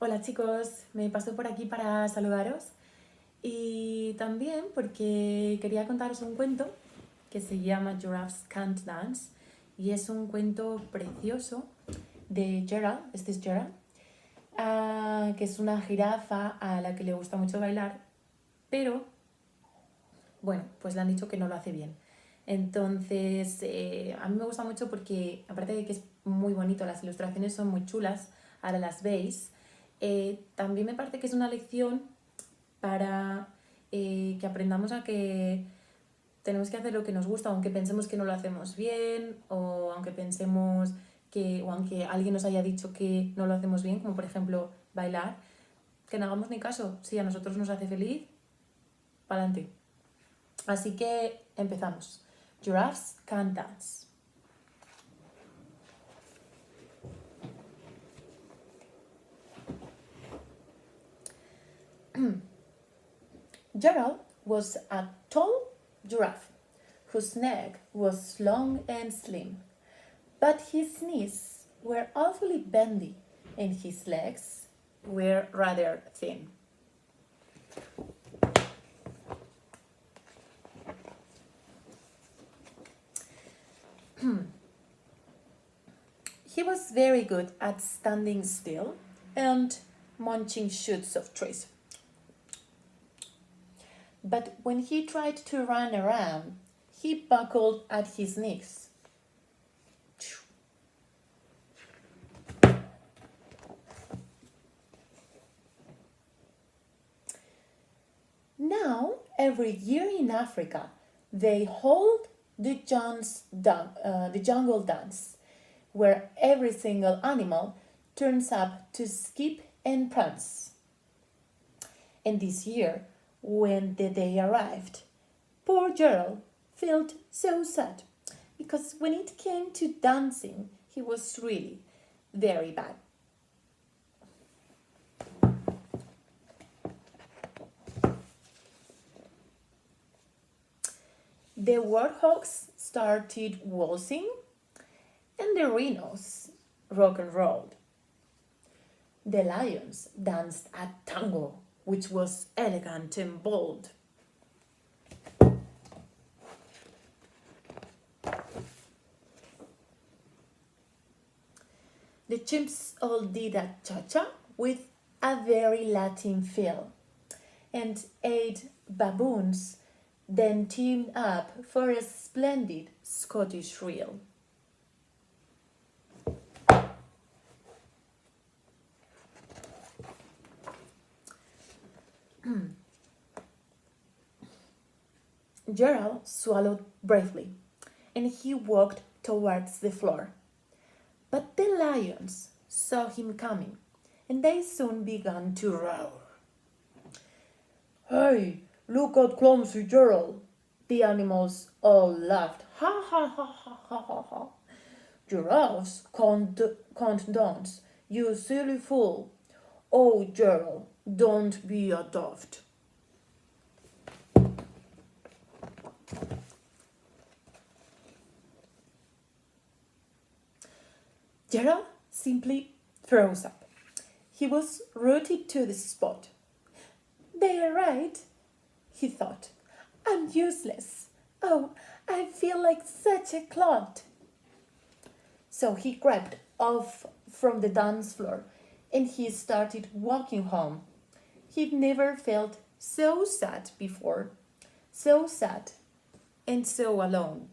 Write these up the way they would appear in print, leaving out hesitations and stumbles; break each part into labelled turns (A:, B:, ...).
A: Hola chicos, me paso por aquí para saludaros y también porque quería contaros un cuento que se llama Giraffes Can't Dance y es un cuento precioso de Gerald, este es Gerald, que es una jirafa a la que le gusta mucho bailar, pero bueno, pues le han dicho que no lo hace bien. Entonces, a mí me gusta mucho porque, aparte de que es muy bonito, las ilustraciones son muy chulas, ahora las veis, también me parece que es una lección para que aprendamos a que tenemos que hacer lo que nos gusta, aunque pensemos que no lo hacemos bien, o aunque pensemos que, o aunque alguien nos haya dicho que no lo hacemos bien, como por ejemplo bailar, que no hagamos ni caso. Si a nosotros nos hace feliz, para adelante. Así que empezamos. Giraffes can't dance. Gerald was a tall giraffe whose neck was long and slim, but his knees were awfully bendy and his legs were rather thin. He was very good at standing still and munching shoots of trees. But when he tried to run around, he buckled at his knees. Now, every year in Africa, they hold the jungle dance, where every single animal turns up to skip and prance. And this year, when the day arrived, poor Gerald felt so sad, because when it came to dancing, he was really very bad. The warthogs started waltzing, and the rhinos rock and rolled. The lions danced a tango, which was elegant and bold. The chimps all did a cha-cha with a very Latin feel, and 8 baboons then teamed up for a splendid Scottish reel. Gerald swallowed bravely, and he walked towards the floor. But the lions saw him coming, and they soon began to roar. "Hey, look at clumsy Gerald!" The animals all laughed. Ha ha ha ha ha ha ha. "Giraffes can't dance, you silly fool. Oh, Gerald, don't be a daft." Gerald simply froze up. He was rooted to the spot. "They are right," he thought. "I'm useless. Oh, I feel like such a clod." So he crept off from the dance floor and he started walking home. He'd never felt so sad before, so sad and so alone.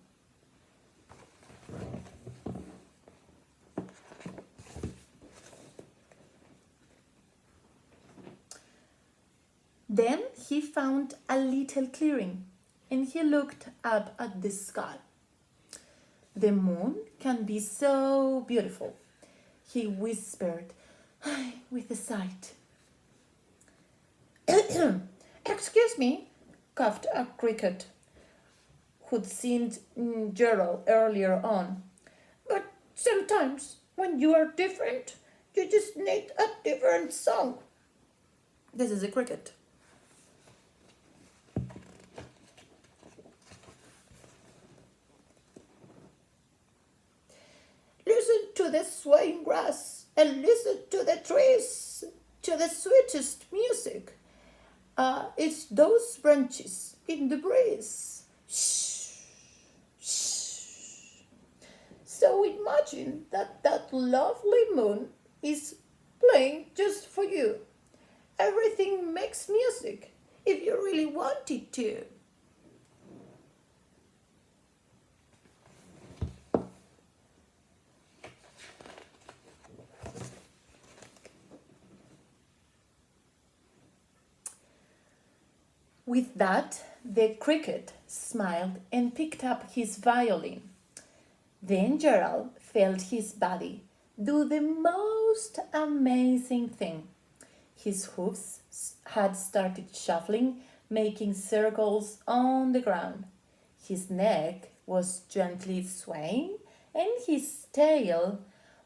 A: Then he found a little clearing and he looked up at the sky. "The moon can be so beautiful," he whispered with a sigh. "Excuse me," coughed a cricket who'd seen Gerald earlier on. "But sometimes when you are different, you just need a different song." This is a cricket. "Listen to the swaying grass and listen to the trees,"
B: to the sweetest music. It's those branches in the breeze. Shh, shh. So imagine that lovely moon is playing just for you. Everything makes music if you really want it to.
A: With that, the cricket smiled and picked up his violin. Then Gerald felt his body do the most amazing thing. His hooves had started shuffling, making circles on the ground. His neck was gently swaying, and his tail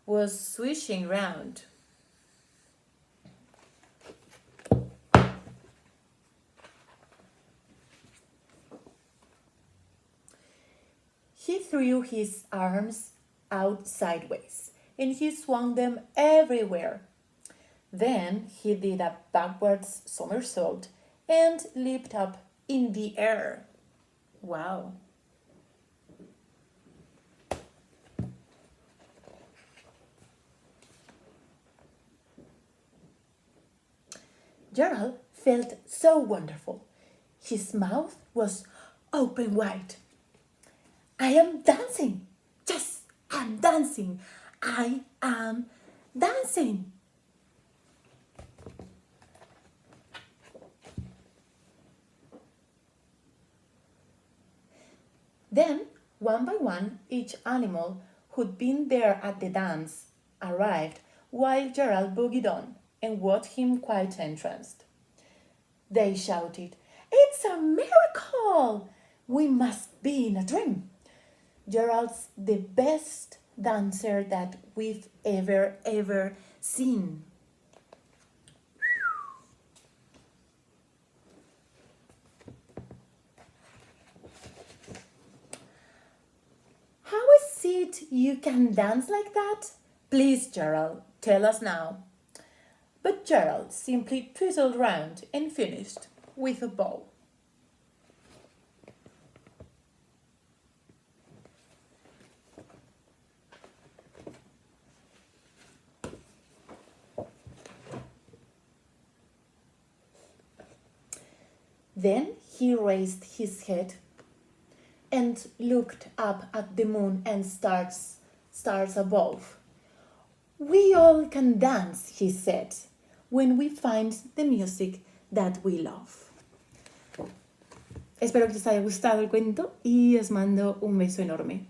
A: was swishing round. He threw his arms out sideways and he swung them everywhere. Then he did a backwards somersault and leaped up in the air. Wow! Gerald felt so wonderful. His mouth was open wide. I am dancing. Yes, I'm dancing. I am dancing. Then, one by one, each animal who'd been there at the dance arrived while Gerald boogied on and watched him quite entranced. They shouted, "It's a miracle! We must be in a dream. Gerald's the best dancer that we've ever seen." How is it you can dance like that? Please, Gerald, tell us now. But Gerald simply twiddled round and finished with a bow. Then he raised his head and looked up at the moon and stars above. "We all can dance," he said, "when we find the music that we love." Espero que les haya gustado el cuento y os mando un beso enorme.